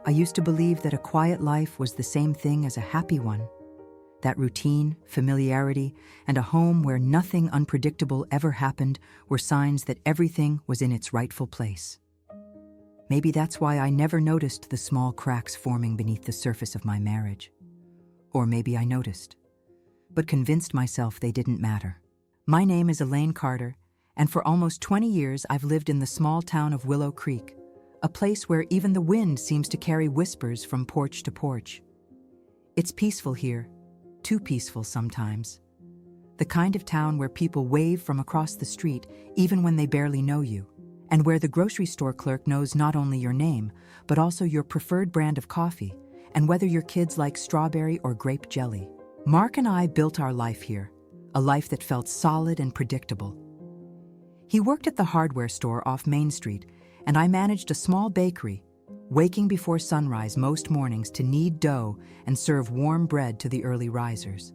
I used to believe that a quiet life was the same thing as a happy one. That routine, familiarity, and a home where nothing unpredictable ever happened were signs that everything was in its rightful place. Maybe that's why I never noticed the small cracks forming beneath the surface of my marriage. Or maybe I noticed, but convinced myself they didn't matter. My name is Elaine Carter, and for almost 20 years I've lived in the small town of Willow Creek, a place where even the wind seems to carry whispers from porch to porch. It's peaceful here, too peaceful sometimes. The kind of town where people wave from across the street even when they barely know you, and where the grocery store clerk knows not only your name, but also your preferred brand of coffee, and whether your kids like strawberry or grape jelly. Mark and I built our life here, a life that felt solid and predictable. He worked at the hardware store off Main Street, and I managed a small bakery, waking before sunrise most mornings to knead dough and serve warm bread to the early risers.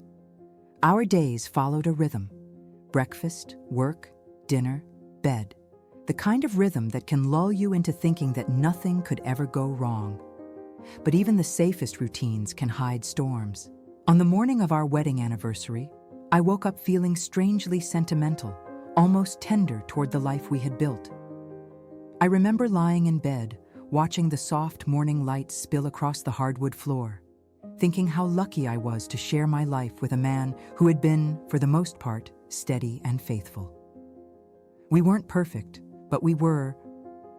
Our days followed a rhythm: breakfast, work, dinner, bed. The kind of rhythm that can lull you into thinking that nothing could ever go wrong. But even the safest routines can hide storms. On the morning of our wedding anniversary, I woke up feeling strangely sentimental, almost tender toward the life we had built. I remember lying in bed, watching the soft morning light spill across the hardwood floor, thinking how lucky I was to share my life with a man who had been, for the most part, steady and faithful. We weren't perfect, but we were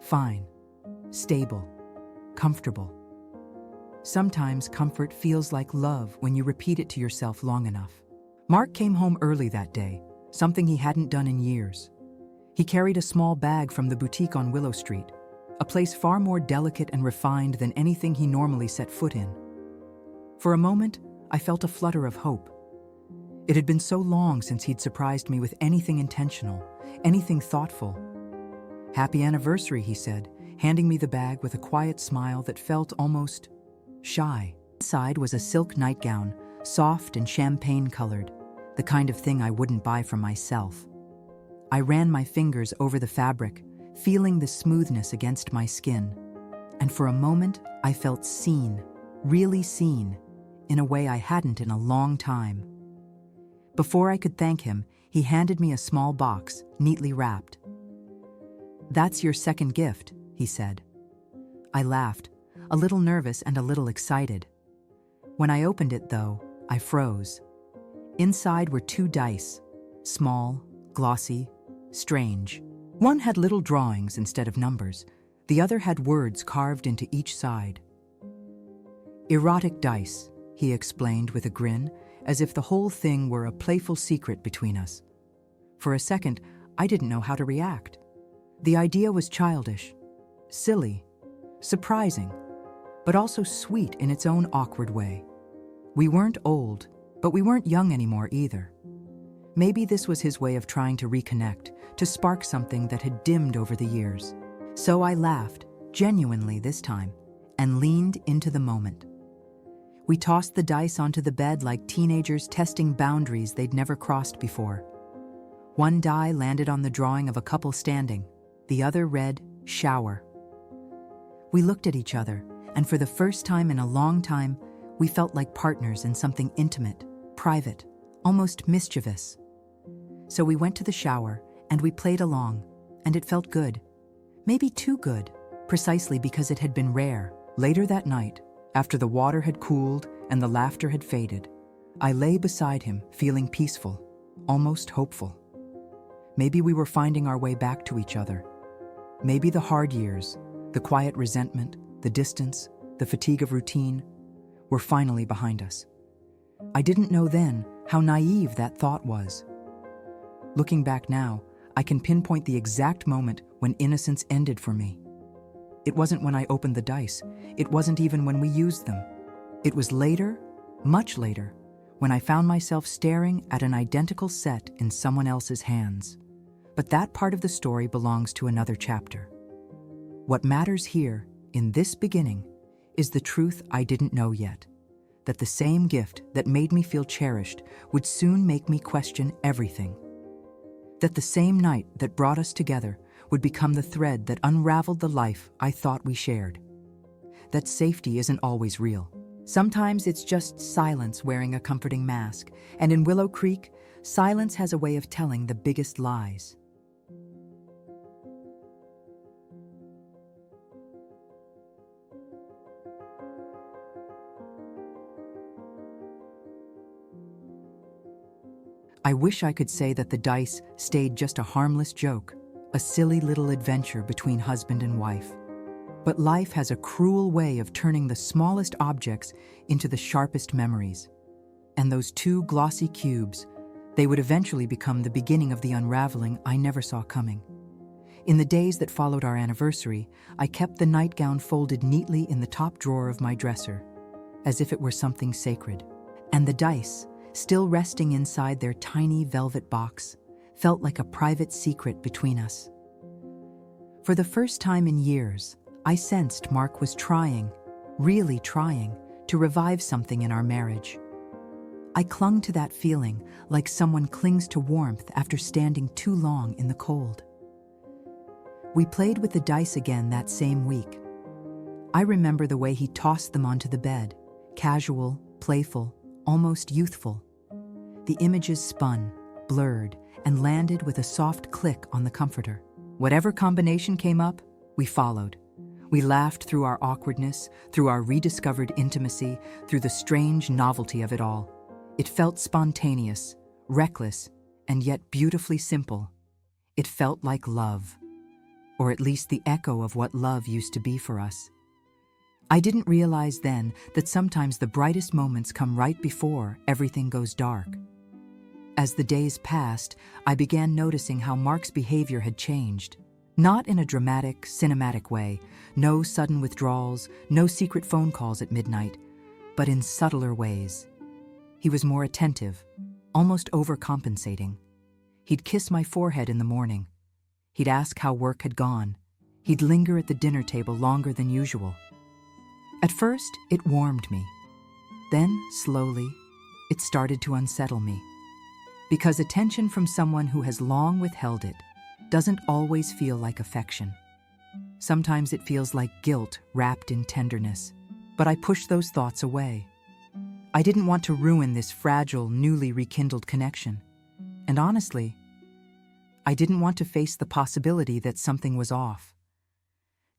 fine, stable, comfortable. Sometimes comfort feels like love when you repeat it to yourself long enough. Mark came home early that day, something he hadn't done in years. He carried a small bag from the boutique on Willow Street, a place far more delicate and refined than anything he normally set foot in. For a moment, I felt a flutter of hope. It had been so long since he'd surprised me with anything intentional, anything thoughtful. "Happy anniversary," he said, handing me the bag with a quiet smile that felt almost shy. Inside was a silk nightgown, soft and champagne-colored, the kind of thing I wouldn't buy for myself. I ran my fingers over the fabric, feeling the smoothness against my skin. And for a moment, I felt seen, really seen, in a way I hadn't in a long time. Before I could thank him, he handed me a small box, neatly wrapped. "That's your second gift," he said. I laughed, a little nervous and a little excited. When I opened it, though, I froze. Inside were 2 dice, small, glossy, strange. One had little drawings instead of numbers. The other had words carved into each side. "Erotic dice," he explained with a grin, as if the whole thing were a playful secret between us. For a second, I didn't know how to react. The idea was childish, silly, surprising, but also sweet in its own awkward way. We weren't old, but we weren't young anymore either. Maybe this was his way of trying to reconnect, to spark something that had dimmed over the years. So I laughed, genuinely this time, and leaned into the moment. We tossed the dice onto the bed like teenagers testing boundaries they'd never crossed before. One die landed on the drawing of a couple standing, the other read, "shower." We looked at each other, and for the first time in a long time, we felt like partners in something intimate, private, almost mischievous. So we went to the shower, and we played along, and it felt good. Maybe too good, precisely because it had been rare. Later that night, after the water had cooled and the laughter had faded, I lay beside him, feeling peaceful, almost hopeful. Maybe we were finding our way back to each other. Maybe the hard years, the quiet resentment, the distance, the fatigue of routine, were finally behind us. I didn't know then how naive that thought was. Looking back now, I can pinpoint the exact moment when innocence ended for me. It wasn't when I opened the dice. It wasn't even when we used them. It was later, much later, when I found myself staring at an identical set in someone else's hands. But that part of the story belongs to another chapter. What matters here, in this beginning, is the truth I didn't know yet, that the same gift that made me feel cherished would soon make me question everything. That the same night that brought us together would become the thread that unraveled the life I thought we shared. that safety isn't always real. Sometimes it's just silence wearing a comforting mask, and in Willow Creek, silence has a way of telling the biggest lies. I wish I could say that the dice stayed just a harmless joke, a silly little adventure between husband and wife. But life has a cruel way of turning the smallest objects into the sharpest memories. And those two glossy cubes, they would eventually become the beginning of the unraveling I never saw coming. In the days that followed our anniversary, I kept the nightgown folded neatly in the top drawer of my dresser, as if it were something sacred. And the dice, still resting inside their tiny velvet box, felt like a private secret between us. For the first time in years, I sensed Mark was trying, really trying, to revive something in our marriage. I clung to that feeling like someone clings to warmth after standing too long in the cold. We played with the dice again that same week. I remember the way he tossed them onto the bed, casual, playful, almost youthful. The images spun, blurred, and landed with a soft click on the comforter. Whatever combination came up, we followed. We laughed through our awkwardness, through our rediscovered intimacy, through the strange novelty of it all. It felt spontaneous, reckless, and yet beautifully simple. It felt like love, or at least the echo of what love used to be for us. I didn't realize then that sometimes the brightest moments come right before everything goes dark. As the days passed, I began noticing how Mark's behavior had changed. Not in a dramatic, cinematic way, no sudden withdrawals, no secret phone calls at midnight, but in subtler ways. He was more attentive, almost overcompensating. He'd kiss my forehead in the morning. He'd ask how work had gone. He'd linger at the dinner table longer than usual. At first, it warmed me. Then, slowly, it started to unsettle me. Because attention from someone who has long withheld it doesn't always feel like affection. Sometimes it feels like guilt wrapped in tenderness. But I pushed those thoughts away. I didn't want to ruin this fragile, newly rekindled connection. And honestly, I didn't want to face the possibility that something was off.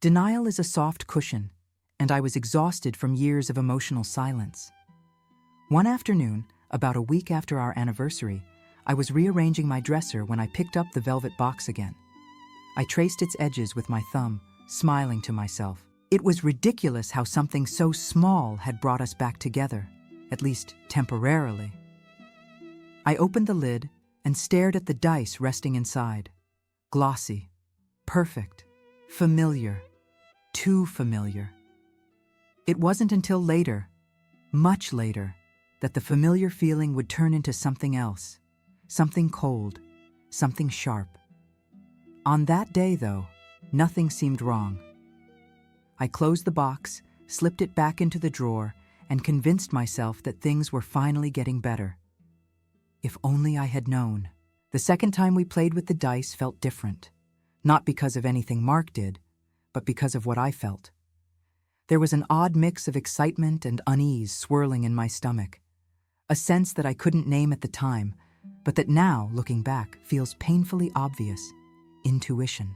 Denial is a soft cushion, and I was exhausted from years of emotional silence. One afternoon, about a week after our anniversary, I was rearranging my dresser when I picked up the velvet box again. I traced its edges with my thumb, smiling to myself. It was ridiculous how something so small had brought us back together, at least temporarily. I opened the lid and stared at the dice resting inside. Glossy, perfect, familiar, too familiar. It wasn't until later, much later, that the familiar feeling would turn into something else, something cold, something sharp. On that day, though, nothing seemed wrong. I closed the box, slipped it back into the drawer, and convinced myself that things were finally getting better. If only I had known. The second time we played with the dice felt different, not because of anything Mark did, but because of what I felt. There was an odd mix of excitement and unease swirling in my stomach, a sense that I couldn't name at the time, but that now, looking back, feels painfully obvious. Intuition.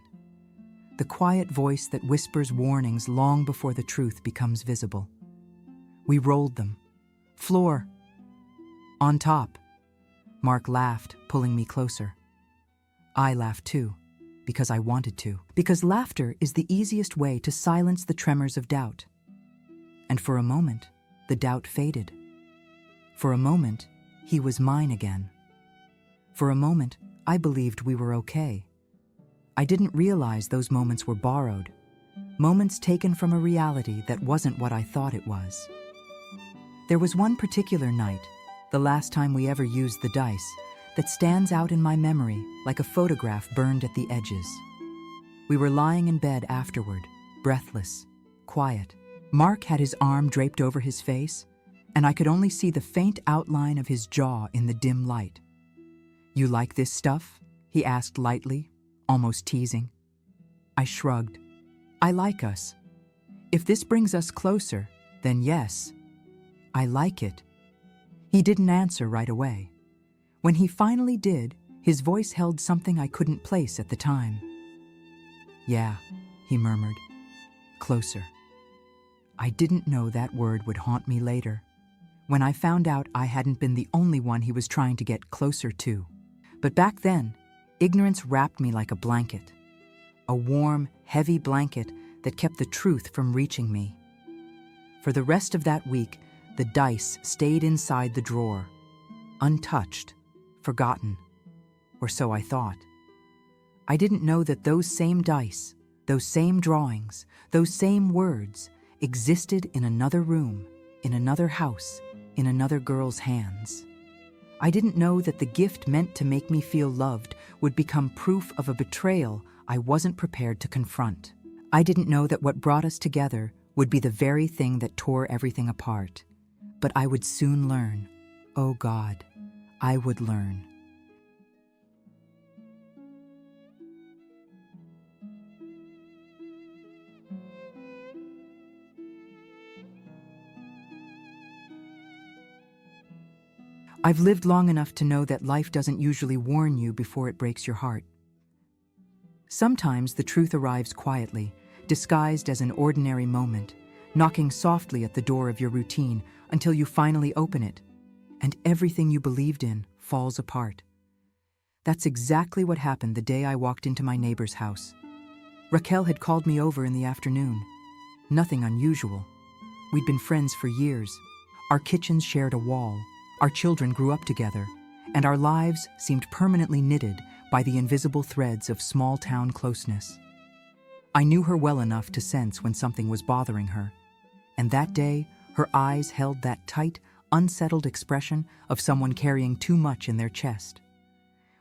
The quiet voice that whispers warnings long before the truth becomes visible. We rolled them. Floor. On top. Mark laughed, pulling me closer. I laughed too, because I wanted to. Because laughter is the easiest way to silence the tremors of doubt. And for a moment, the doubt faded. For a moment, he was mine again. For a moment, I believed we were okay. I didn't realize those moments were borrowed, moments taken from a reality that wasn't what I thought it was. There was one particular night, the last time we ever used the dice, that stands out in my memory like a photograph burned at the edges. We were lying in bed afterward, breathless, quiet. Mark had his arm draped over his face, and I could only see the faint outline of his jaw in the dim light. "You like this stuff?" he asked lightly, almost teasing. I shrugged. "I like us. If this brings us closer, then yes, I like it. He didn't answer right away. When he finally did, his voice held something I couldn't place at the time. Yeah, he murmured. Closer. I didn't know that word would haunt me later, when I found out I hadn't been the only one he was trying to get closer to. But back then, ignorance wrapped me like a blanket. A warm, heavy blanket that kept the truth from reaching me. For the rest of that week, the dice stayed inside the drawer, untouched, forgotten, or so I thought. I didn't know that those same dice, those same drawings, those same words existed in another room, in another house, in another girl's hands. I didn't know that the gift meant to make me feel loved would become proof of a betrayal I wasn't prepared to confront. I didn't know that what brought us together would be the very thing that tore everything apart. But I would soon learn. Oh God, I would learn. I've lived long enough to know that life doesn't usually warn you before it breaks your heart. Sometimes the truth arrives quietly, disguised as an ordinary moment, knocking softly at the door of your routine until you finally open it, and everything you believed in falls apart. That's exactly what happened the day I walked into my neighbor's house. Raquel had called me over in the afternoon. Nothing unusual. We'd been friends for years. Our kitchens shared a wall. Our children grew up together, and our lives seemed permanently knitted by the invisible threads of small-town closeness. I knew her well enough to sense when something was bothering her, and that day, her eyes held that tight, unsettled expression of someone carrying too much in their chest.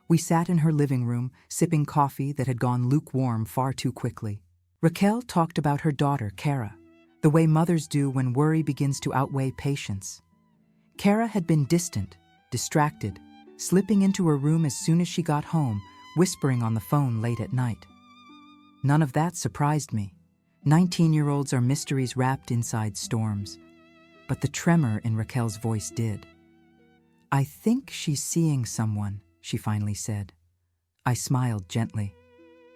We sat in her living room, sipping coffee that had gone lukewarm far too quickly. Raquel talked about her daughter, Kara, the way mothers do when worry begins to outweigh patience. Kara had been distant, distracted, slipping into her room as soon as she got home, whispering on the phone late at night. None of that surprised me. 19-year-olds are mysteries wrapped inside storms. But the tremor in Raquel's voice did. I think she's seeing someone, she finally said. I smiled gently.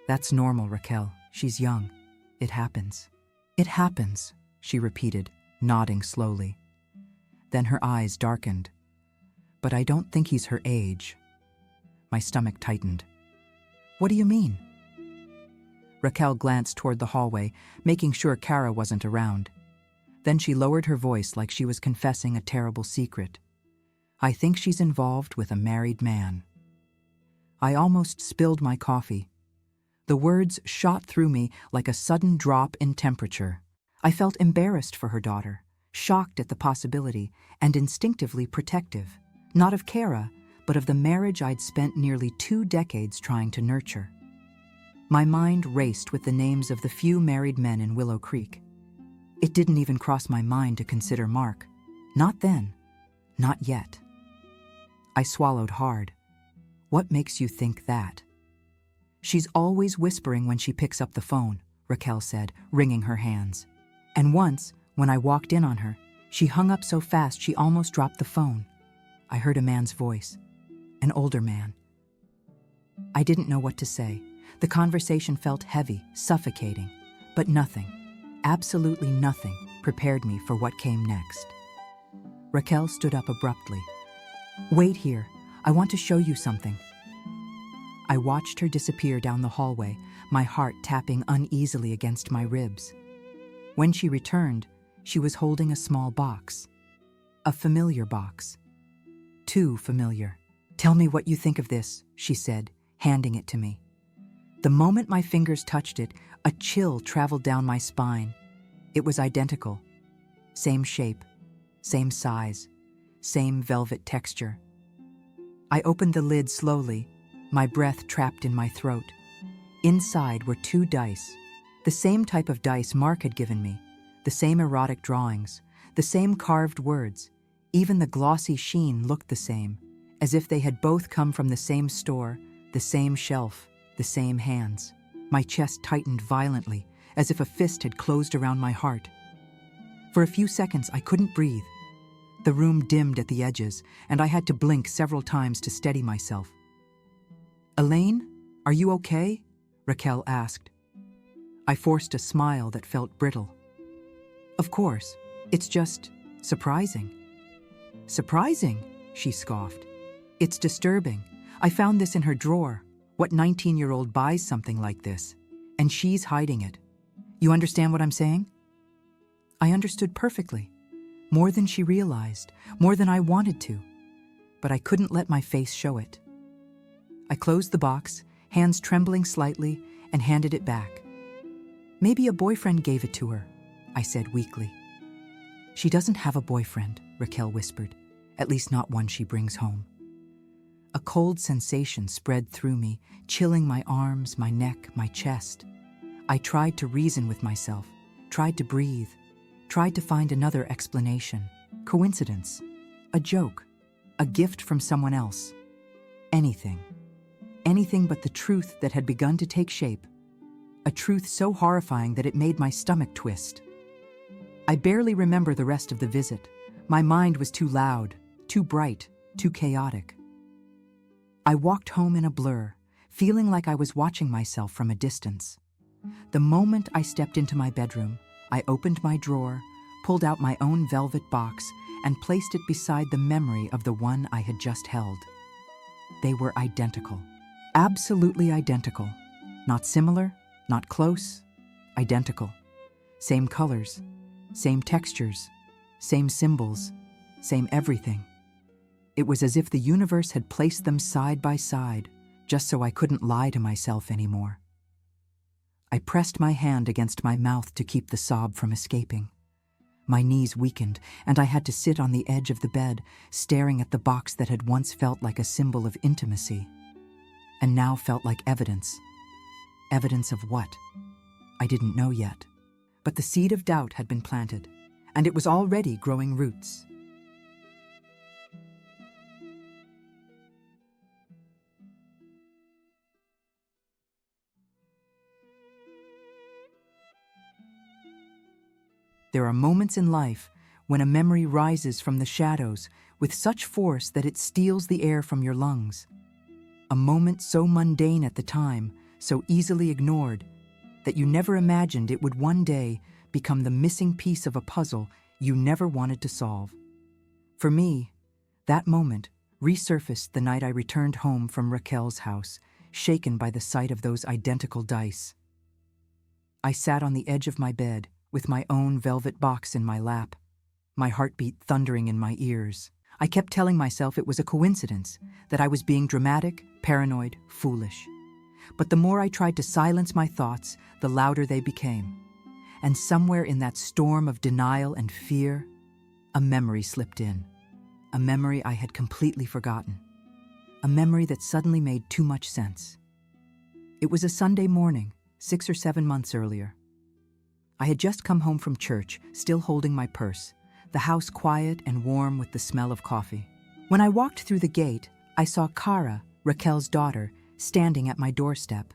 That's normal, Raquel. She's young. It happens. It happens, she repeated, nodding slowly. Then her eyes darkened. But I don't think he's her age. My stomach tightened. What do you mean? Raquel glanced toward the hallway, making sure Kara wasn't around. Then she lowered her voice like she was confessing a terrible secret. I think she's involved with a married man. I almost spilled my coffee. The words shot through me like a sudden drop in temperature. I felt embarrassed for her daughter, shocked at the possibility, and instinctively protective, not of Kara, but of the marriage I'd spent nearly 2 decades trying to nurture. My mind raced with the names of the few married men in Willow Creek. It didn't even cross my mind to consider Mark. Not then. Not yet. I swallowed hard. What makes you think that? She's always whispering when she picks up the phone, Raquel said, wringing her hands. And once, when I walked in on her, she hung up so fast she almost dropped the phone. I heard a man's voice. An older man. I didn't know what to say. The conversation felt heavy, suffocating, but nothing, absolutely nothing, prepared me for what came next. Raquel stood up abruptly. Wait here, I want to show you something. I watched her disappear down the hallway, my heart tapping uneasily against my ribs. When she returned, she was holding a small box. A familiar box. Too familiar. Tell me what you think of this, she said, handing it to me. The moment my fingers touched it, a chill traveled down my spine. It was identical. Same shape, same size, same velvet texture. I opened the lid slowly, my breath trapped in my throat. Inside were 2 dice, the same type of dice Mark had given me, the same erotic drawings, the same carved words. Even the glossy sheen looked the same, as if they had both come from the same store, the same shelf, the same hands. My chest tightened violently, as if a fist had closed around my heart. For a few seconds, I couldn't breathe. The room dimmed at the edges, and I had to blink several times to steady myself. "Elaine, are you okay?" Raquel asked. I forced a smile that felt brittle. "Of course, it's just surprising." "Surprising?" she scoffed. "It's disturbing. I found this in her drawer. What 19-year-old buys something like this? And she's hiding it. You understand what I'm saying?" I understood perfectly. More than she realized, more than I wanted to. But I couldn't let my face show it. I closed the box, hands trembling slightly, and handed it back. "Maybe a boyfriend gave it to her," I said weakly. "She doesn't have a boyfriend," Raquel whispered. "At least not one she brings home." A cold sensation spread through me, chilling my arms, my neck, my chest. I tried to reason with myself, tried to breathe, tried to find another explanation. Coincidence, a joke, a gift from someone else. Anything. Anything but the truth that had begun to take shape. A truth so horrifying that it made my stomach twist. I barely remember the rest of the visit. My mind was too loud, too bright, too chaotic. I walked home in a blur, feeling like I was watching myself from a distance. The moment I stepped into my bedroom, I opened my drawer, pulled out my own velvet box, and placed it beside the memory of the one I had just held. They were identical. Absolutely identical. Not similar, not close, identical. Same colors, same textures, same symbols, same everything. It was as if the universe had placed them side by side, just so I couldn't lie to myself anymore. I pressed my hand against my mouth to keep the sob from escaping. My knees weakened, and I had to sit on the edge of the bed, staring at the box that had once felt like a symbol of intimacy, and now felt like evidence. Evidence of what? I didn't know yet. But the seed of doubt had been planted, and it was already growing roots. There are moments in life when a memory rises from the shadows with such force that it steals the air from your lungs. A moment so mundane at the time, so easily ignored, that you never imagined it would one day become the missing piece of a puzzle you never wanted to solve. For me, that moment resurfaced the night I returned home from Raquel's house, shaken by the sight of those identical dice. I sat on the edge of my bed, with my own velvet box in my lap, my heartbeat thundering in my ears. I kept telling myself it was a coincidence, that I was being dramatic, paranoid, foolish. But the more I tried to silence my thoughts, the louder they became. And somewhere in that storm of denial and fear, a memory slipped in. A memory I had completely forgotten. A memory that suddenly made too much sense. It was a Sunday morning, 6 or 7 months earlier. I had just come home from church, still holding my purse, the house quiet and warm with the smell of coffee. When I walked through the gate, I saw Kara, Raquel's daughter, standing at my doorstep.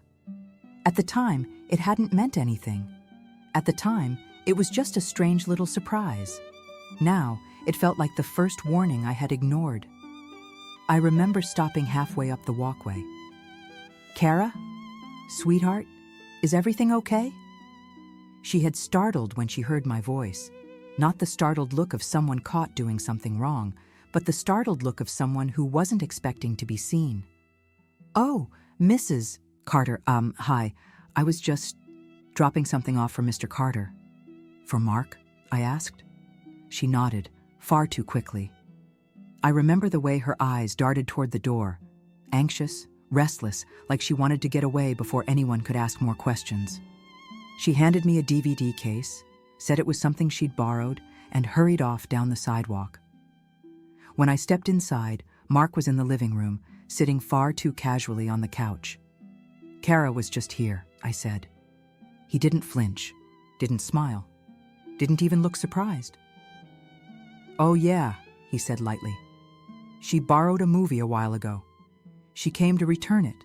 At the time, it hadn't meant anything. At the time, it was just a strange little surprise. Now, it felt like the first warning I had ignored. I remember stopping halfway up the walkway. "Kara? Sweetheart, is everything okay?" She had startled when she heard my voice, not the startled look of someone caught doing something wrong, but the startled look of someone who wasn't expecting to be seen. "Oh, Mrs. Carter, hi. I was just dropping something off for Mr. Carter." "For Mark?" I asked. She nodded, far too quickly. I remember the way her eyes darted toward the door, anxious, restless, like she wanted to get away before anyone could ask more questions. She handed me a DVD case, said it was something she'd borrowed, and hurried off down the sidewalk. When I stepped inside, Mark was in the living room, sitting far too casually on the couch. "Kara was just here," I said. He didn't flinch, didn't smile, didn't even look surprised. "Oh yeah," he said lightly. "She borrowed a movie a while ago. She came to return it."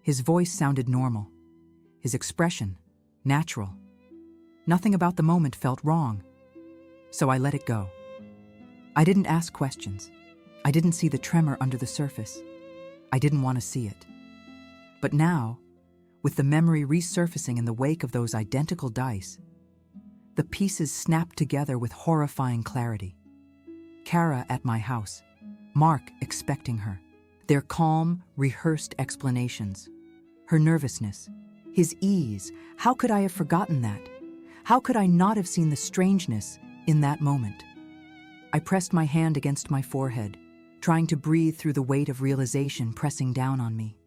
His voice sounded normal. His expression, natural. Nothing about the moment felt wrong. So I let it go. I didn't ask questions. I didn't see the tremor under the surface. I didn't want to see it. But now, with the memory resurfacing in the wake of those identical dice, the pieces snapped together with horrifying clarity. Kara at my house, Mark expecting her, their calm, rehearsed explanations, her nervousness, his ease. How could I have forgotten that? How could I not have seen the strangeness in that moment? I pressed my hand against my forehead, trying to breathe through the weight of realization pressing down on me.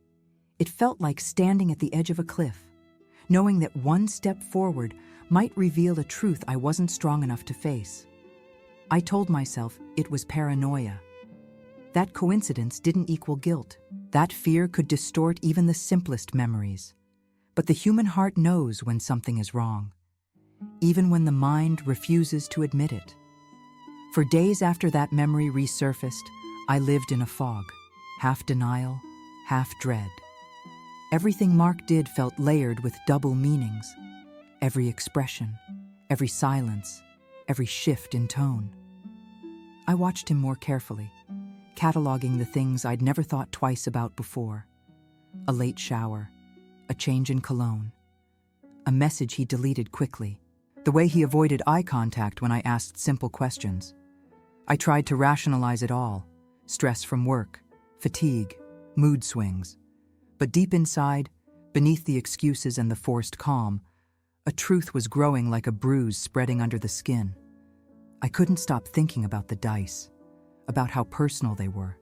It felt like standing at the edge of a cliff, knowing that one step forward might reveal a truth I wasn't strong enough to face. I told myself it was paranoia. That coincidence didn't equal guilt. That fear could distort even the simplest memories. But the human heart knows when something is wrong, even when the mind refuses to admit it. For days after that memory resurfaced, I lived in a fog, half denial, half dread. Everything Mark did felt layered with double meanings. Every expression, every silence, every shift in tone. I watched him more carefully, cataloging the things I'd never thought twice about before. A late shower, a change in cologne, a message he deleted quickly, the way he avoided eye contact when I asked simple questions. I tried to rationalize it all: stress from work, fatigue, mood swings. But deep inside, beneath the excuses and the forced calm, a truth was growing like a bruise spreading under the skin. I couldn't stop thinking about the dice, about how personal they were,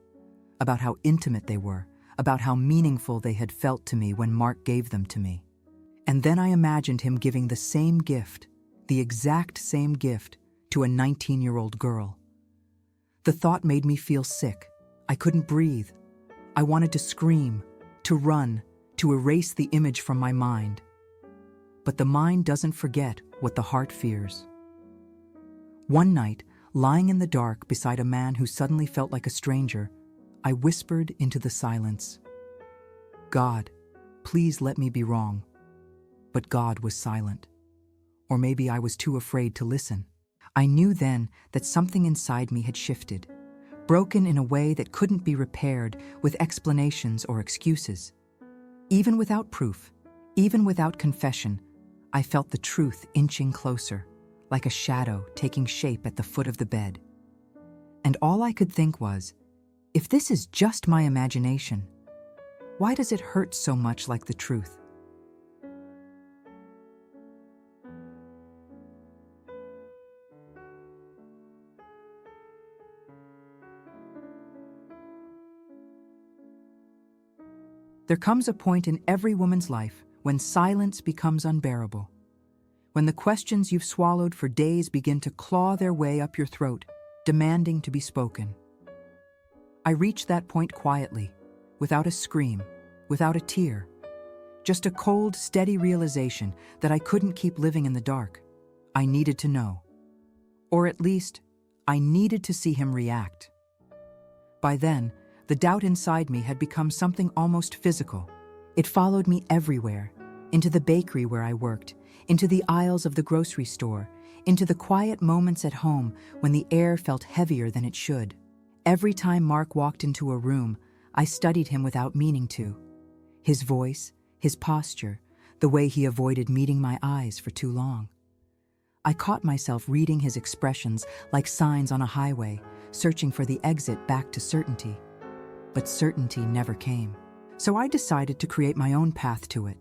about how intimate they were, about how meaningful they had felt to me when Mark gave them to me. And then I imagined him giving the same gift, the exact same gift, to a 19-year-old girl. The thought made me feel sick. I couldn't breathe. I wanted to scream, to run, to erase the image from my mind. But the mind doesn't forget what the heart fears. One night, lying in the dark beside a man who suddenly felt like a stranger, I whispered into the silence, "God, please let me be wrong." But God was silent. Or maybe I was too afraid to listen. I knew then that something inside me had shifted, broken in a way that couldn't be repaired with explanations or excuses. Even without proof, even without confession, I felt the truth inching closer, like a shadow taking shape at the foot of the bed. And all I could think was, if this is just my imagination, why does it hurt so much like the truth? There comes a point in every woman's life when silence becomes unbearable, when the questions you've swallowed for days begin to claw their way up your throat, demanding to be spoken. I reached that point quietly, without a scream, without a tear, just a cold, steady realization that I couldn't keep living in the dark. I needed to know. Or at least, I needed to see him react. By then, the doubt inside me had become something almost physical. It followed me everywhere, into the bakery where I worked, into the aisles of the grocery store, into the quiet moments at home when the air felt heavier than it should. Every time Mark walked into a room, I studied him without meaning to. His voice, his posture, the way he avoided meeting my eyes for too long. I caught myself reading his expressions like signs on a highway, searching for the exit back to certainty. But certainty never came. So I decided to create my own path to it,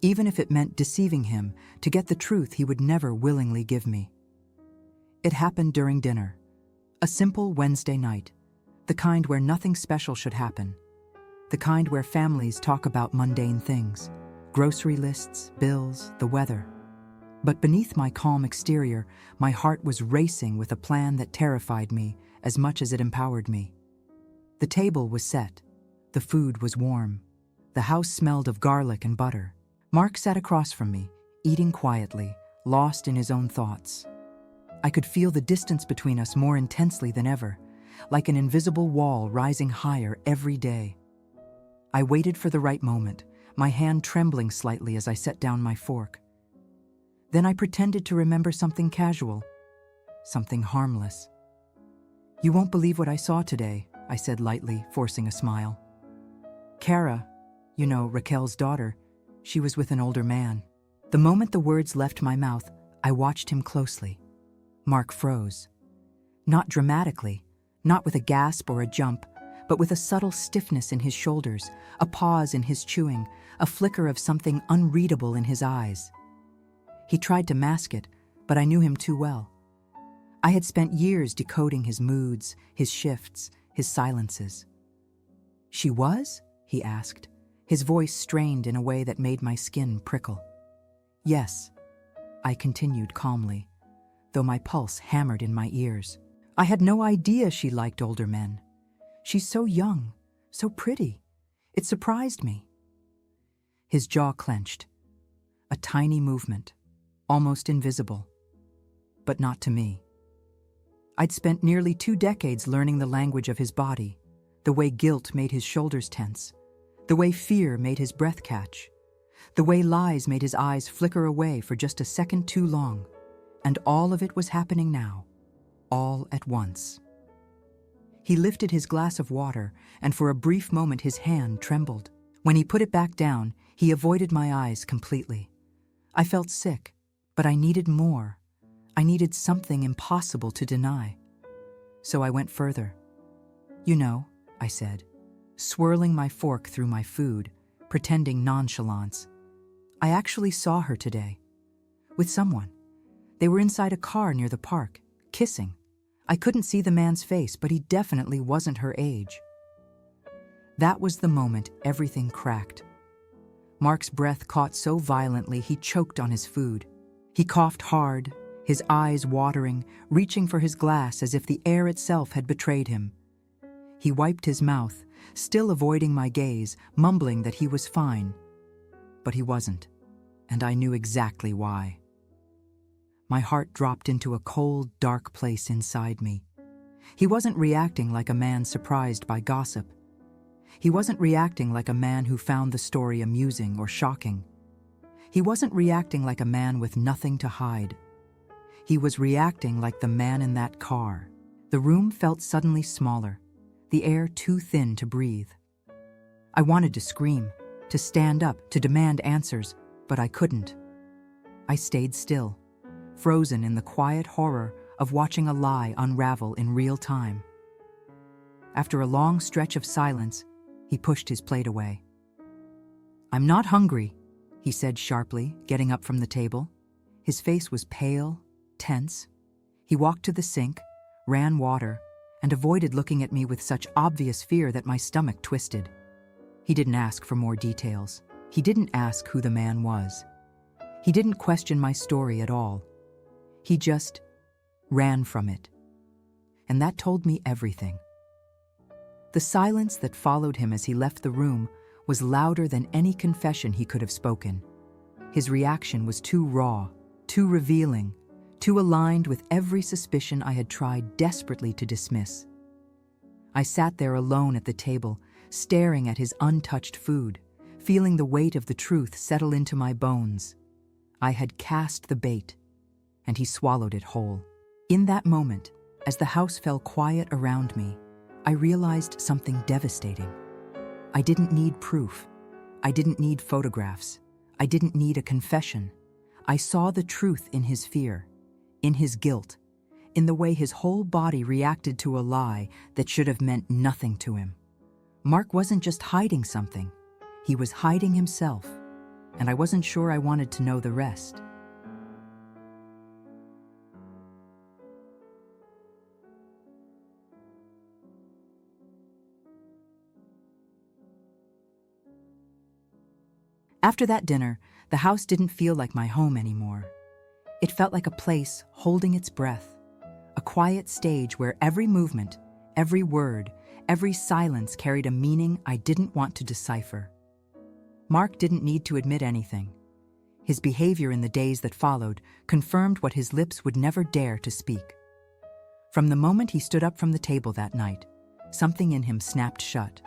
even if it meant deceiving him to get the truth he would never willingly give me. It happened during dinner, a simple Wednesday night, the kind where nothing special should happen, the kind where families talk about mundane things, grocery lists, bills, the weather. But beneath my calm exterior, my heart was racing with a plan that terrified me as much as it empowered me. The table was set. The food was warm. The house smelled of garlic and butter. Mark sat across from me, eating quietly, lost in his own thoughts. I could feel the distance between us more intensely than ever, like an invisible wall rising higher every day. I waited for the right moment, my hand trembling slightly as I set down my fork. Then I pretended to remember something casual, something harmless. "You won't believe what I saw today," I said lightly, forcing a smile. "Kara, you know, Raquel's daughter, she was with an older man." The moment the words left my mouth, I watched him closely. Mark froze. Not dramatically, not with a gasp or a jump, but with a subtle stiffness in his shoulders, a pause in his chewing, a flicker of something unreadable in his eyes. He tried to mask it, but I knew him too well. I had spent years decoding his moods, his shifts, his silences. "She was?" he asked, his voice strained in a way that made my skin prickle. "Yes," I continued calmly, though my pulse hammered in my ears. "I had no idea she liked older men. She's so young, so pretty. It surprised me." His jaw clenched. A tiny movement, almost invisible. But not to me. I'd spent nearly 2 decades learning the language of his body, the way guilt made his shoulders tense, the way fear made his breath catch, the way lies made his eyes flicker away for just a second too long, and all of it was happening now, all at once. He lifted his glass of water, and for a brief moment his hand trembled. When he put it back down, he avoided my eyes completely. I felt sick, but I needed more. I needed something impossible to deny. So I went further. "You know," I said, swirling my fork through my food, pretending nonchalance, "I actually saw her today. With someone. They were inside a car near the park, kissing. I couldn't see the man's face, but he definitely wasn't her age." That was the moment everything cracked. Mark's breath caught so violently he choked on his food. He coughed hard, his eyes watering, reaching for his glass as if the air itself had betrayed him. He wiped his mouth, still avoiding my gaze, mumbling that he was fine. But he wasn't, and I knew exactly why. My heart dropped into a cold, dark place inside me. He wasn't reacting like a man surprised by gossip. He wasn't reacting like a man who found the story amusing or shocking. He wasn't reacting like a man with nothing to hide. He was reacting like the man in that car. The room felt suddenly smaller, the air too thin to breathe. I wanted to scream, to stand up, to demand answers, but I couldn't. I stayed still, frozen in the quiet horror of watching a lie unravel in real time. After a long stretch of silence, he pushed his plate away. "I'm not hungry," he said sharply, getting up from the table. His face was pale, tense. He walked to the sink, ran water, and avoided looking at me with such obvious fear that my stomach twisted. He didn't ask for more details. He didn't ask who the man was. He didn't question my story at all. He just ran from it. And that told me everything. The silence that followed him as he left the room was louder than any confession he could have spoken. His reaction was too raw, too revealing, too aligned with every suspicion I had tried desperately to dismiss. I sat there alone at the table, staring at his untouched food, feeling the weight of the truth settle into my bones. I had cast the bait, and he swallowed it whole. In that moment, as the house fell quiet around me, I realized something devastating. I didn't need proof. I didn't need photographs. I didn't need a confession. I saw the truth in his fear, in his guilt, in the way his whole body reacted to a lie that should have meant nothing to him. Mark wasn't just hiding something. He was hiding himself, and I wasn't sure I wanted to know the rest. After that dinner, the house didn't feel like my home anymore. It felt like a place holding its breath, a quiet stage where every movement, every word, every silence carried a meaning I didn't want to decipher. Mark didn't need to admit anything. His behavior in the days that followed confirmed what his lips would never dare to speak. From the moment he stood up from the table that night, something in him snapped shut.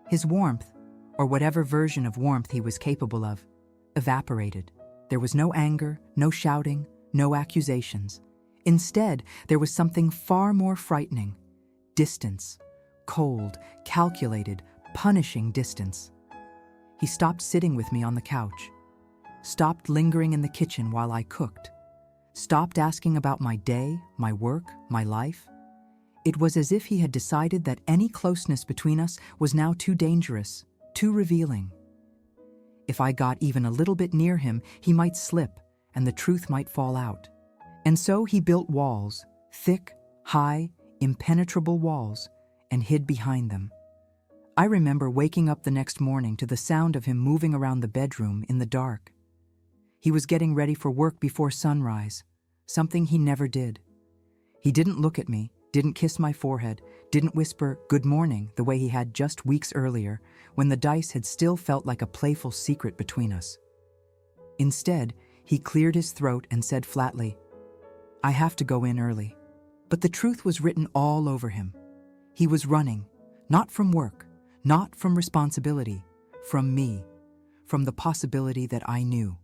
His warmth, or whatever version of warmth he was capable of, evaporated. There was no anger, no shouting, no accusations. Instead, there was something far more frightening. Distance. Cold, calculated, punishing distance. He stopped sitting with me on the couch. Stopped lingering in the kitchen while I cooked. Stopped asking about my day, my work, my life. It was as if he had decided that any closeness between us was now too dangerous, too revealing. If I got even a little bit near him, he might slip, and the truth might fall out. And so he built walls, thick, high, impenetrable walls, and hid behind them. I remember waking up the next morning to the sound of him moving around the bedroom in the dark. He was getting ready for work before sunrise, something he never did. He didn't look at me, didn't kiss my forehead, didn't whisper "good morning" the way he had just weeks earlier, when the dice had still felt like a playful secret between us. Instead, he cleared his throat and said flatly, "I have to go in early." But the truth was written all over him. He was running, not from work, not from responsibility, from me, from the possibility that I knew.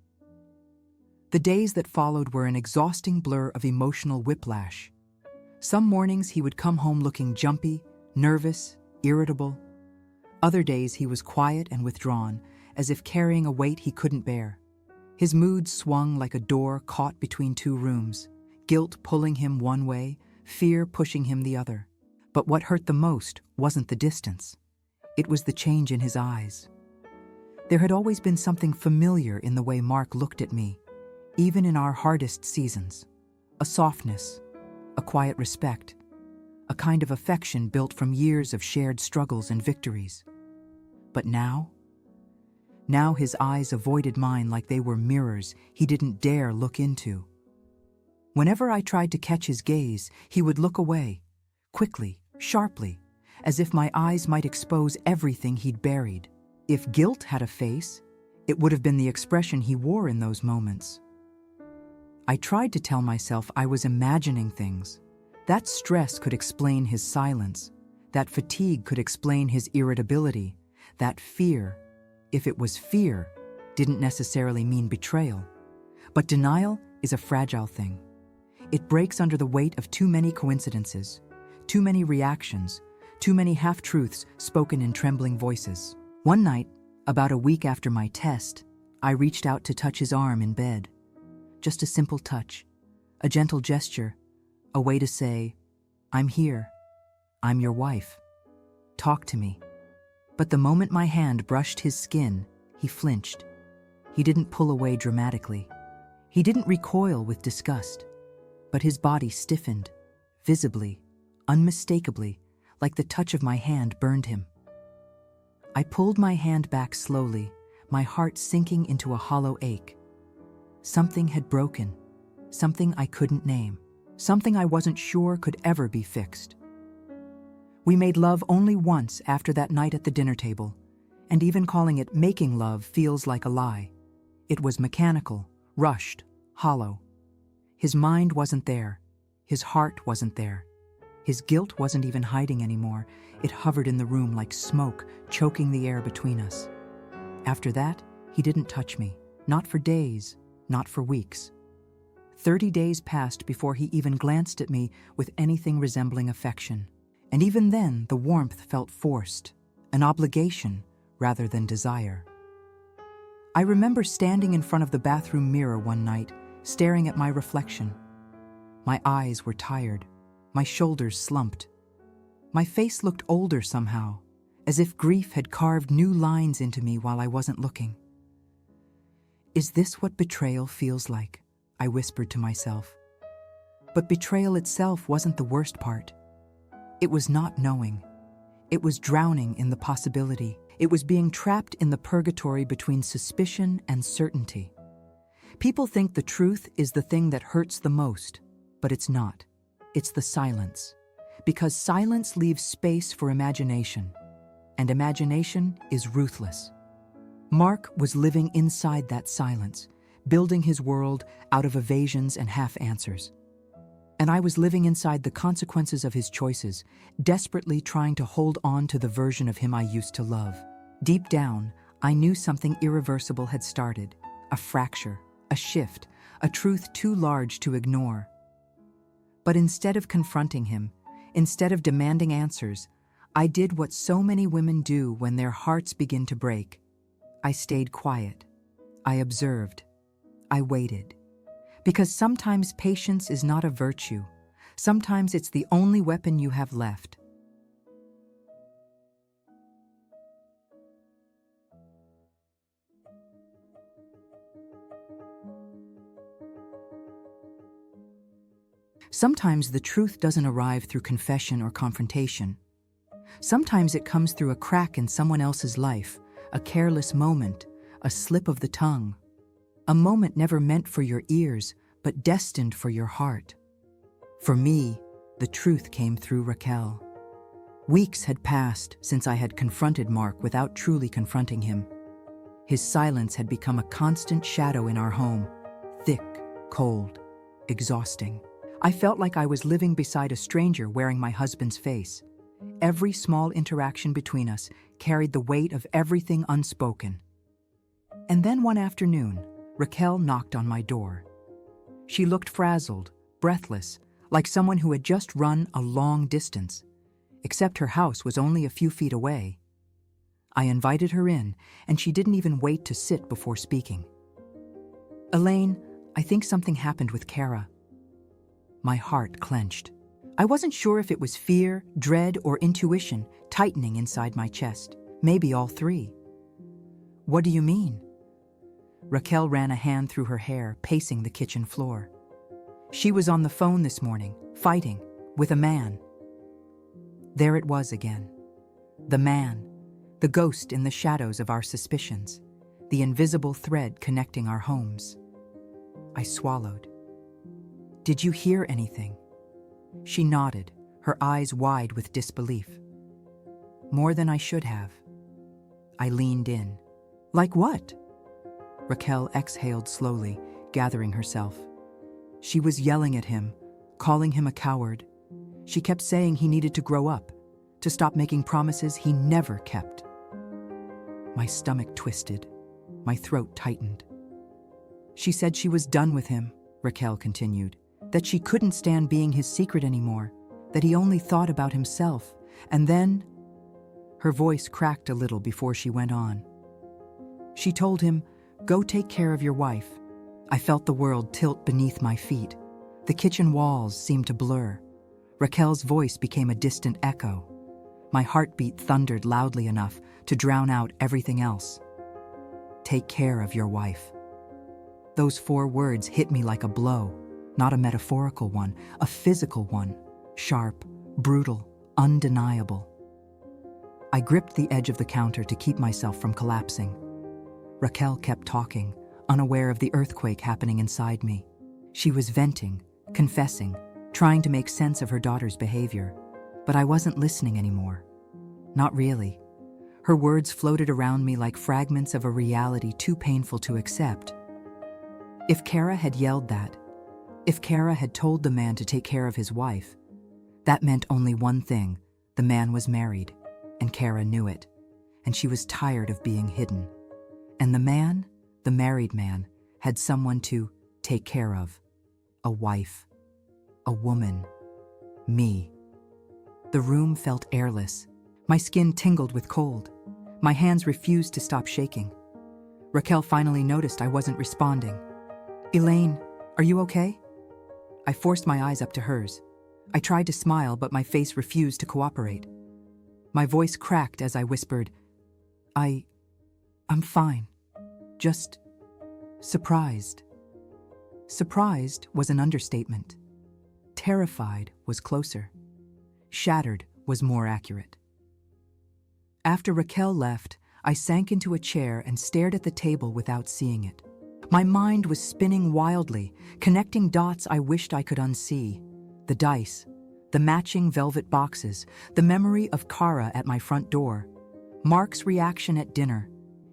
The days that followed were an exhausting blur of emotional whiplash. Some mornings he would come home looking jumpy, nervous, irritable. Other days he was quiet and withdrawn, as if carrying a weight he couldn't bear. His mood swung like a door caught between two rooms, guilt pulling him one way, fear pushing him the other. But what hurt the most wasn't the distance. It was the change in his eyes. There had always been something familiar in the way Mark looked at me, even in our hardest seasons. A softness, a quiet respect, a kind of affection built from years of shared struggles and victories. But now his eyes avoided mine like they were mirrors he didn't dare look into. Whenever I tried to catch his gaze, he would look away, quickly, sharply, as if my eyes might expose everything he'd buried. If guilt had a face, it would have been the expression he wore in those moments. I tried to tell myself I was imagining things. That stress could explain his silence. That fatigue could explain his irritability. That fear, if it was fear, didn't necessarily mean betrayal. But denial is a fragile thing. It breaks under the weight of too many coincidences, too many reactions, too many half-truths spoken in trembling voices. One night, about a week after my test, I reached out to touch his arm in bed. Just a simple touch, a gentle gesture, a way to say, "I'm here. I'm your wife. Talk to me." But the moment my hand brushed his skin, he flinched. He didn't pull away dramatically. He didn't recoil with disgust. But his body stiffened, visibly, unmistakably, like the touch of my hand burned him. I pulled my hand back slowly, my heart sinking into a hollow ache. Something had broken, something I couldn't name, something I wasn't sure could ever be fixed. We made love only once after that night at the dinner table, and even calling it making love feels like a lie. It was mechanical, rushed, hollow. His mind wasn't there. His heart wasn't there. His guilt wasn't even hiding anymore. It hovered in the room like smoke, choking the air between us. After that, he didn't touch me, not for days, not for weeks. 30 days passed before he even glanced at me with anything resembling affection. And even then, the warmth felt forced, an obligation rather than desire. I remember standing in front of the bathroom mirror one night, staring at my reflection. My eyes were tired, my shoulders slumped. My face looked older somehow, as if grief had carved new lines into me while I wasn't looking. "Is this what betrayal feels like?" I whispered to myself. But betrayal itself wasn't the worst part. It was not knowing. It was drowning in the possibility. It was being trapped in the purgatory between suspicion and certainty. People think the truth is the thing that hurts the most, but it's not. It's the silence. Because silence leaves space for imagination, and imagination is ruthless. Mark was living inside that silence, building his world out of evasions and half-answers. And I was living inside the consequences of his choices, desperately trying to hold on to the version of him I used to love. Deep down, I knew something irreversible had started, a fracture, a shift, a truth too large to ignore. But instead of confronting him, instead of demanding answers, I did what so many women do when their hearts begin to break. I stayed quiet. I observed. I waited. Because sometimes patience is not a virtue. Sometimes it's the only weapon you have left. Sometimes the truth doesn't arrive through confession or confrontation. Sometimes it comes through a crack in someone else's life, a careless moment, a slip of the tongue. A moment never meant for your ears, but destined for your heart. For me, the truth came through Raquel. Weeks had passed since I had confronted Mark without truly confronting him. His silence had become a constant shadow in our home, thick, cold, exhausting. I felt like I was living beside a stranger wearing my husband's face. Every small interaction between us carried the weight of everything unspoken. And then one afternoon, Raquel knocked on my door. She looked frazzled, breathless, like someone who had just run a long distance, except her house was only a few feet away. I invited her in, and she didn't even wait to sit before speaking. "Elaine, I think something happened with Kara." My heart clenched. I wasn't sure if it was fear, dread, or intuition tightening inside my chest. Maybe all three. "What do you mean?" Raquel ran a hand through her hair, pacing the kitchen floor. "She was on the phone this morning, fighting, with a man." There it was again. The man, the ghost in the shadows of our suspicions, the invisible thread connecting our homes. I swallowed. "Did you hear anything?" She nodded, her eyes wide with disbelief. "More than I should have." I leaned in. "Like what?" Raquel exhaled slowly, gathering herself. She was yelling at him, calling him a coward. She kept saying he needed to grow up, to stop making promises he never kept. My stomach twisted. My throat tightened. "She said she was done with him," Raquel continued. "That she couldn't stand being his secret anymore, that he only thought about himself. And then..." Her voice cracked a little before she went on. "She told him, 'Go take care of your wife.'" I felt the world tilt beneath my feet. The kitchen walls seemed to blur. Raquel's voice became a distant echo. My heartbeat thundered loudly enough to drown out everything else. "Take care of your wife." Those 4 words hit me like a blow. Not a metaphorical one, a physical one. Sharp, brutal, undeniable. I gripped the edge of the counter to keep myself from collapsing. Raquel kept talking, unaware of the earthquake happening inside me. She was venting, confessing, trying to make sense of her daughter's behavior. But I wasn't listening anymore. Not really. Her words floated around me like fragments of a reality too painful to accept. If Kara had yelled that, if Kara had told the man to take care of his wife, that meant only one thing: the man was married, and Kara knew it, and she was tired of being hidden. And the man, the married man, had someone to take care of. A wife. A woman. Me. The room felt airless. My skin tingled with cold. My hands refused to stop shaking. Raquel finally noticed I wasn't responding. "Elaine, are you okay?" I forced my eyes up to hers. I tried to smile, but my face refused to cooperate. My voice cracked as I whispered, I'm fine. Just surprised." Surprised was an understatement. Terrified was closer. Shattered was more accurate. After Raquel left, I sank into a chair and stared at the table without seeing it. My mind was spinning wildly, connecting dots I wished I could unsee. The dice, the matching velvet boxes, the memory of Kara at my front door, Mark's reaction at dinner,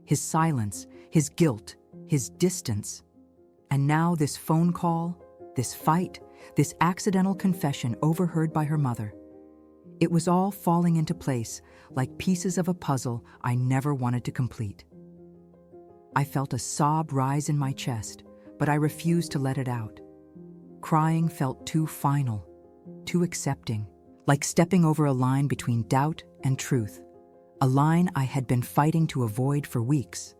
his silence, his guilt, his distance. And now this phone call, this fight, this accidental confession overheard by her mother. It was all falling into place like pieces of a puzzle I never wanted to complete. I felt a sob rise in my chest, but I refused to let it out. Crying felt too final, too accepting, like stepping over a line between doubt and truth, a line I had been fighting to avoid for weeks.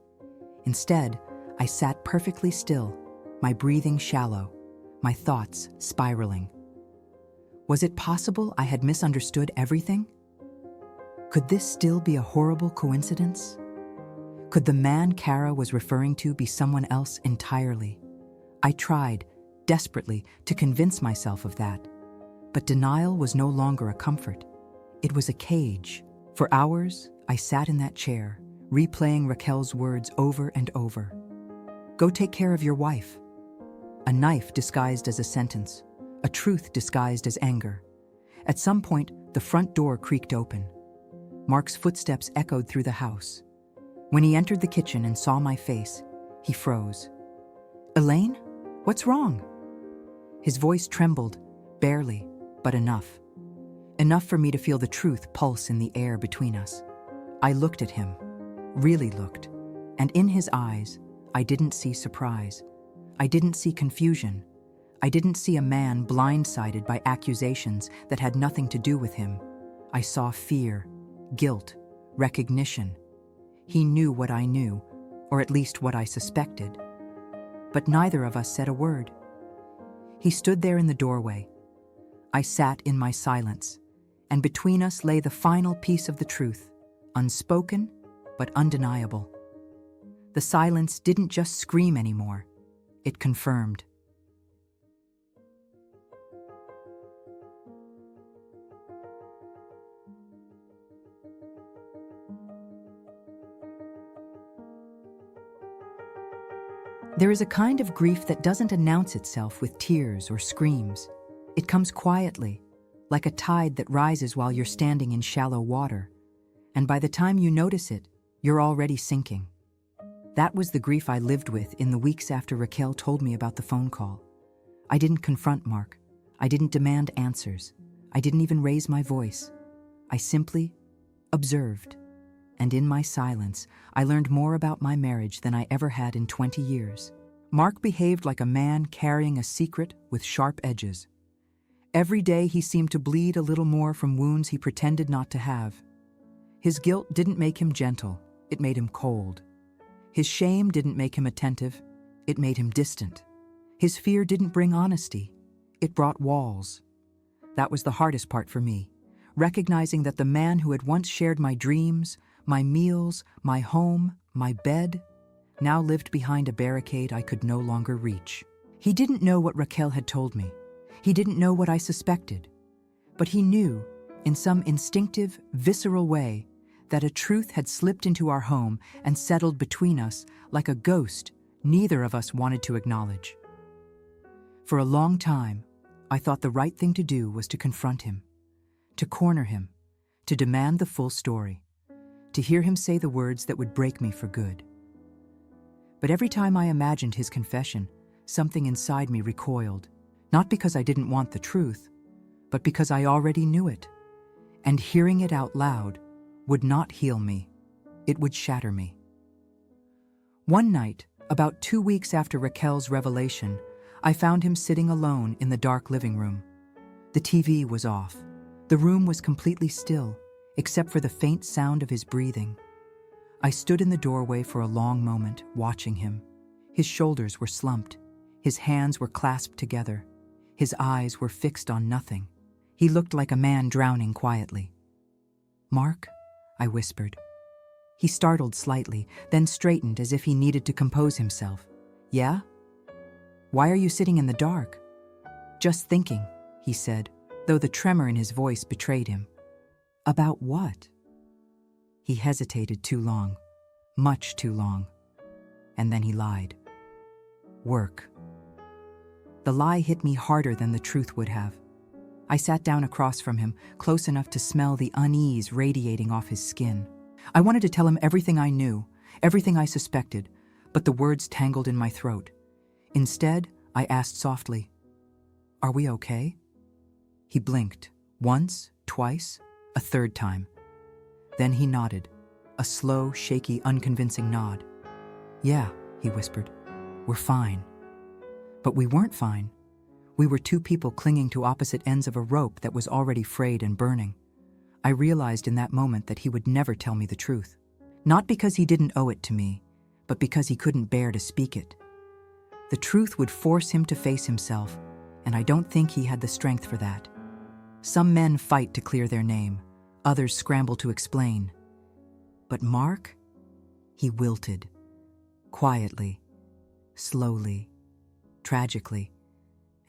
Instead, I sat perfectly still, my breathing shallow, my thoughts spiraling. Was it possible I had misunderstood everything? Could this still be a horrible coincidence? Could the man Kara was referring to be someone else entirely? I tried, desperately, to convince myself of that. But denial was no longer a comfort. It was a cage. For hours, I sat in that chair, replaying Raquel's words over and over. Go take care of your wife. A knife disguised as a sentence, a truth disguised as anger. At some point, the front door creaked open. Mark's footsteps echoed through the house. When he entered the kitchen and saw my face, he froze. Elaine? What's wrong? His voice trembled, barely, but enough. Enough for me to feel the truth pulse in the air between us. I looked at him, really looked, and in his eyes, I didn't see surprise. I didn't see confusion. I didn't see a man blindsided by accusations that had nothing to do with him. I saw fear, guilt, recognition. He knew what I knew, or at least what I suspected. But neither of us said a word. He stood there in the doorway. I sat in my silence, and between us lay the final piece of the truth, unspoken but undeniable. The silence didn't just scream anymore, it confirmed. There is a kind of grief that doesn't announce itself with tears or screams. It comes quietly, like a tide that rises while you're standing in shallow water. And by the time you notice it, you're already sinking. That was the grief I lived with in the weeks after Raquel told me about the phone call. I didn't confront Mark. I didn't demand answers. I didn't even raise my voice. I simply observed. And in my silence, I learned more about my marriage than I ever had in 20 years. Mark behaved like a man carrying a secret with sharp edges. Every day he seemed to bleed a little more from wounds he pretended not to have. His guilt didn't make him gentle, it made him cold. His shame didn't make him attentive, it made him distant. His fear didn't bring honesty, it brought walls. That was the hardest part for me, recognizing that the man who had once shared my dreams, my meals, my home, my bed, now lived behind a barricade I could no longer reach. He didn't know what Raquel had told me. He didn't know what I suspected. But he knew, in some instinctive, visceral way, that a truth had slipped into our home and settled between us like a ghost neither of us wanted to acknowledge. For a long time, I thought the right thing to do was to confront him, to corner him, to demand the full story, to hear him say the words that would break me for good. But every time I imagined his confession, something inside me recoiled, not because I didn't want the truth, but because I already knew it. And hearing it out loud would not heal me, it would shatter me. One night, about 2 weeks after Raquel's revelation, I found him sitting alone in the dark living room. The TV was off. The room was completely still, except for the faint sound of his breathing. I stood in the doorway for a long moment, watching him. His shoulders were slumped. His hands were clasped together. His eyes were fixed on nothing. He looked like a man drowning quietly. "Mark?" I whispered. He startled slightly, then straightened as if he needed to compose himself. "Yeah? Why are you sitting in the dark?" "Just thinking," he said, though the tremor in his voice betrayed him. "About what?" He hesitated too long, much too long. And then he lied. "Work." The lie hit me harder than the truth would have. I sat down across from him, close enough to smell the unease radiating off his skin. I wanted to tell him everything I knew, everything I suspected, but the words tangled in my throat. Instead, I asked softly, "Are we okay?" He blinked, once, twice, a third time. Then he nodded, a slow, shaky, unconvincing nod. "Yeah," he whispered, "we're fine." But we weren't fine. We were two people clinging to opposite ends of a rope that was already frayed and burning. I realized in that moment that he would never tell me the truth. Not because he didn't owe it to me, but because he couldn't bear to speak it. The truth would force him to face himself, and I don't think he had the strength for that. Some men fight to clear their name, others scramble to explain. But Mark? He wilted. Quietly, slowly, tragically,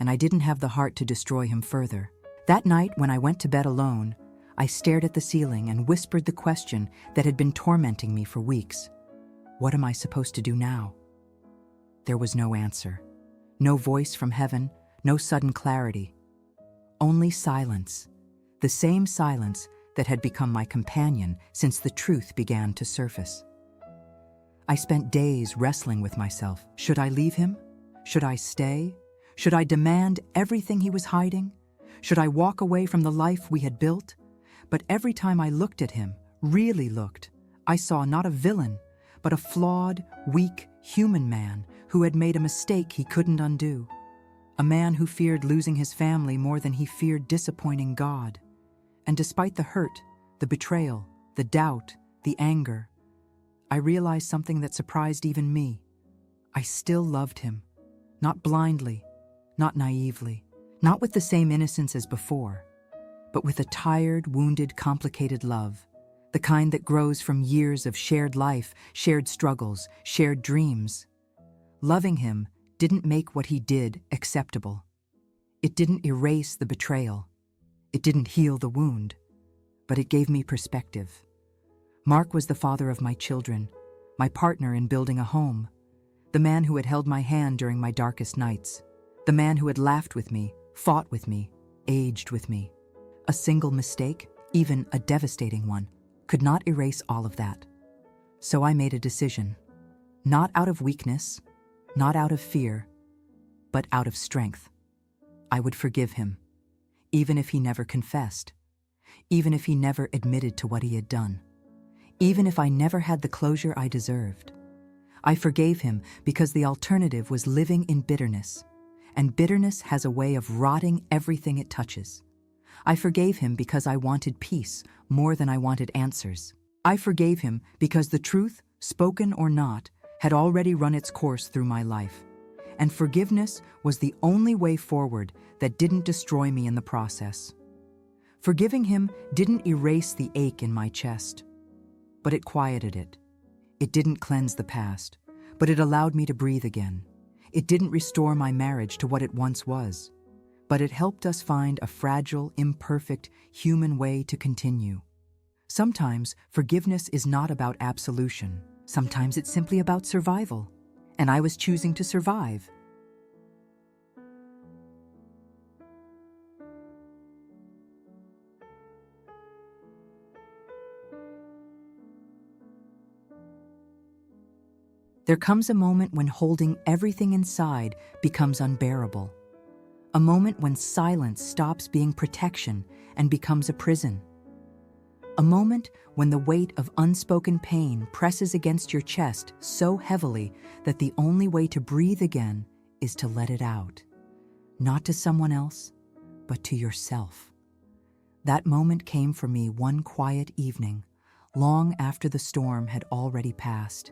and I didn't have the heart to destroy him further. That night, when I went to bed alone, I stared at the ceiling and whispered the question that had been tormenting me for weeks. What am I supposed to do now? There was no answer. No voice from heaven, no sudden clarity. Only silence. The same silence that had become my companion since the truth began to surface. I spent days wrestling with myself. Should I leave him? Should I stay? Should I demand everything he was hiding? Should I walk away from the life we had built? But every time I looked at him, really looked, I saw not a villain, but a flawed, weak, human man who had made a mistake he couldn't undo. A man who feared losing his family more than he feared disappointing God. And despite the hurt, the betrayal, the doubt, the anger, I realized something that surprised even me. I still loved him. Not blindly, not naively, not with the same innocence as before, but with a tired, wounded, complicated love, the kind that grows from years of shared life, shared struggles, shared dreams. Loving him didn't make what he did acceptable. It didn't erase the betrayal. It didn't heal the wound, but it gave me perspective. Mark was the father of my children, my partner in building a home, the man who had held my hand during my darkest nights, the man who had laughed with me, fought with me, aged with me. A single mistake, even a devastating one, could not erase all of that. So I made a decision, not out of weakness, not out of fear, but out of strength. I would forgive him, even if he never confessed, even if he never admitted to what he had done, even if I never had the closure I deserved. I forgave him because the alternative was living in bitterness, and bitterness has a way of rotting everything it touches. I forgave him because I wanted peace more than I wanted answers. I forgave him because the truth, spoken or not, had already run its course through my life, and forgiveness was the only way forward that didn't destroy me in the process. Forgiving him didn't erase the ache in my chest, but it quieted it. It didn't cleanse the past, but it allowed me to breathe again. It didn't restore my marriage to what it once was, but it helped us find a fragile, imperfect, human way to continue. Sometimes forgiveness is not about absolution. Sometimes it's simply about survival, and I was choosing to survive. There comes a moment when holding everything inside becomes unbearable. A moment when silence stops being protection and becomes a prison. A moment when the weight of unspoken pain presses against your chest so heavily that the only way to breathe again is to let it out. Not to someone else, but to yourself. That moment came for me one quiet evening, long after the storm had already passed.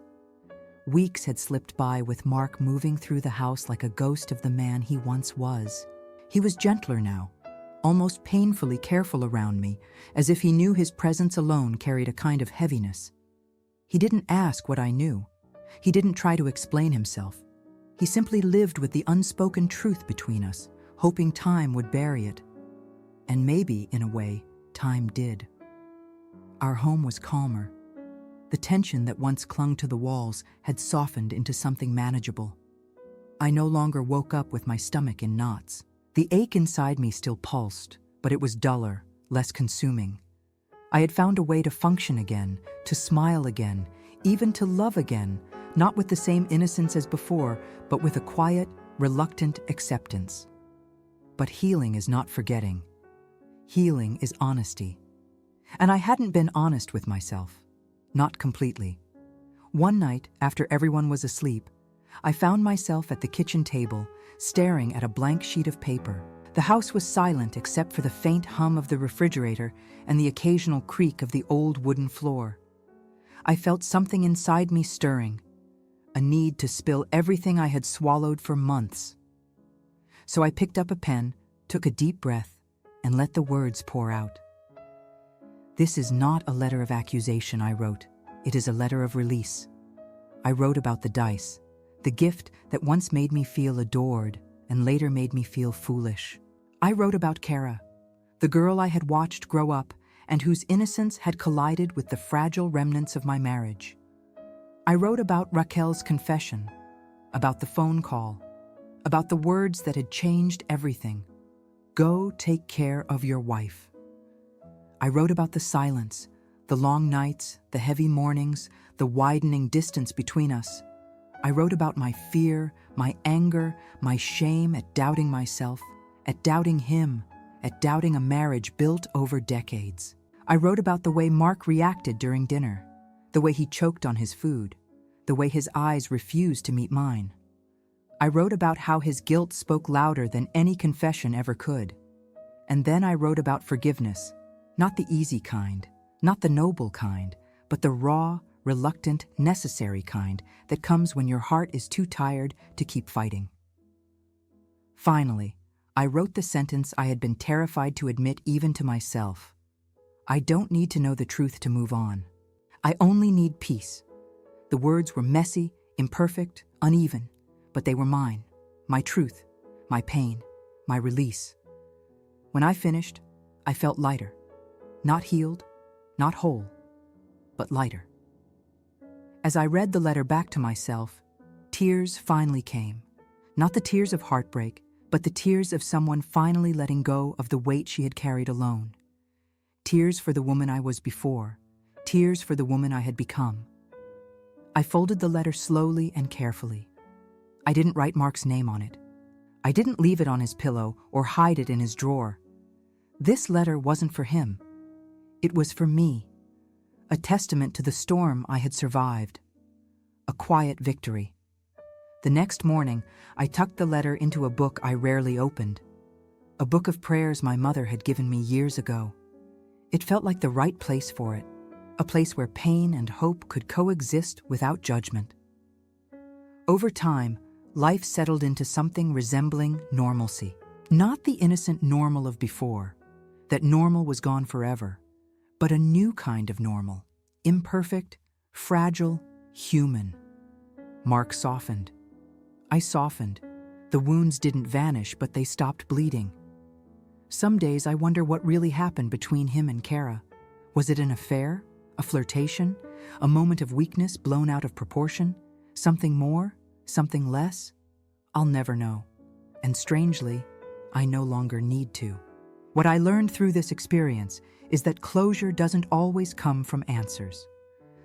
Weeks had slipped by with Mark moving through the house like a ghost of the man he once was. He was gentler now, almost painfully careful around me, as if he knew his presence alone carried a kind of heaviness. He didn't ask what I knew. He didn't try to explain himself. He simply lived with the unspoken truth between us, hoping time would bury it. And maybe, in a way, time did. Our home was calmer. The tension that once clung to the walls had softened into something manageable. I no longer woke up with my stomach in knots. The ache inside me still pulsed, but it was duller, less consuming. I had found a way to function again, to smile again, even to love again, not with the same innocence as before, but with a quiet, reluctant acceptance. But healing is not forgetting. Healing is honesty. And I hadn't been honest with myself. Not completely. One night, after everyone was asleep, I found myself at the kitchen table, staring at a blank sheet of paper. The house was silent except for the faint hum of the refrigerator and the occasional creak of the old wooden floor. I felt something inside me stirring, a need to spill everything I had swallowed for months. So I picked up a pen, took a deep breath, and let the words pour out. "This is not a letter of accusation," I wrote. "It is a letter of release." I wrote about the dice, the gift that once made me feel adored and later made me feel foolish. I wrote about Kara, the girl I had watched grow up and whose innocence had collided with the fragile remnants of my marriage. I wrote about Raquel's confession, about the phone call, about the words that had changed everything. "Go take care of your wife." I wrote about the silence, the long nights, the heavy mornings, the widening distance between us. I wrote about my fear, my anger, my shame at doubting myself, at doubting him, at doubting a marriage built over decades. I wrote about the way Mark reacted during dinner, the way he choked on his food, the way his eyes refused to meet mine. I wrote about how his guilt spoke louder than any confession ever could. And then I wrote about forgiveness, not the easy kind, not the noble kind, but the raw, reluctant, necessary kind that comes when your heart is too tired to keep fighting. Finally, I wrote the sentence I had been terrified to admit even to myself. I don't need to know the truth to move on. I only need peace. The words were messy, imperfect, uneven, but they were mine, my truth, my pain, my release. When I finished, I felt lighter. Not healed, not whole, but lighter. As I read the letter back to myself, tears finally came. Not the tears of heartbreak, but the tears of someone finally letting go of the weight she had carried alone. Tears for the woman I was before, tears for the woman I had become. I folded the letter slowly and carefully. I didn't write Mark's name on it. I didn't leave it on his pillow or hide it in his drawer. This letter wasn't for him. It was for me, a testament to the storm I had survived, a quiet victory. The next morning, I tucked the letter into a book I rarely opened, a book of prayers my mother had given me years ago. It felt like the right place for it, a place where pain and hope could coexist without judgment. Over time, life settled into something resembling normalcy. Not the innocent normal of before, that normal was gone forever, but a new kind of normal, imperfect, fragile, human. Mark softened. I softened. The wounds didn't vanish, but they stopped bleeding. Some days I wonder what really happened between him and Kara. Was it an affair? A flirtation? A moment of weakness blown out of proportion? Something more? Something less? I'll never know. And strangely, I no longer need to. What I learned through this experience is that closure doesn't always come from answers.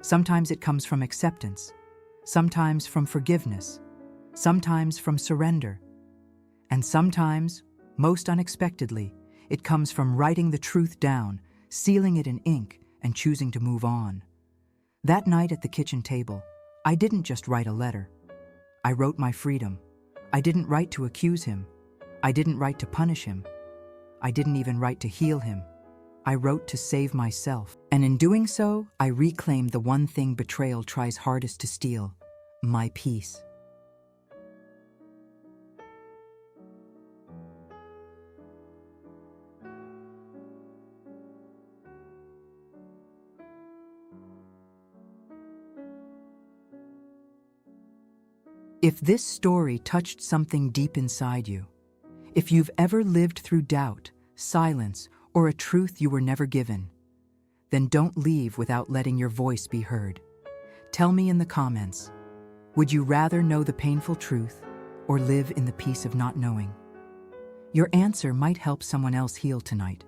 Sometimes it comes from acceptance, sometimes from forgiveness, sometimes from surrender, and sometimes, most unexpectedly, it comes from writing the truth down, sealing it in ink, and choosing to move on. That night at the kitchen table, I didn't just write a letter. I wrote my freedom. I didn't write to accuse him. I didn't write to punish him. I didn't even write to heal him. I wrote to save myself. And in doing so, I reclaimed the one thing betrayal tries hardest to steal: my peace. If this story touched something deep inside you, if you've ever lived through doubt, silence, or a truth you were never given, then don't leave without letting your voice be heard. Tell me in the comments, would you rather know the painful truth or live in the peace of not knowing? Your answer might help someone else heal tonight.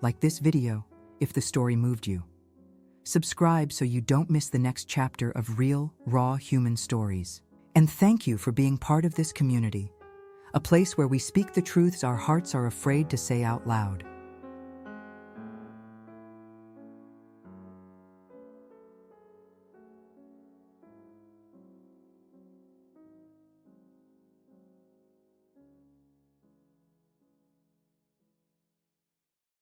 Like this video, if the story moved you. Subscribe so you don't miss the next chapter of real, raw human stories. And thank you for being part of this community, a place where we speak the truths our hearts are afraid to say out loud.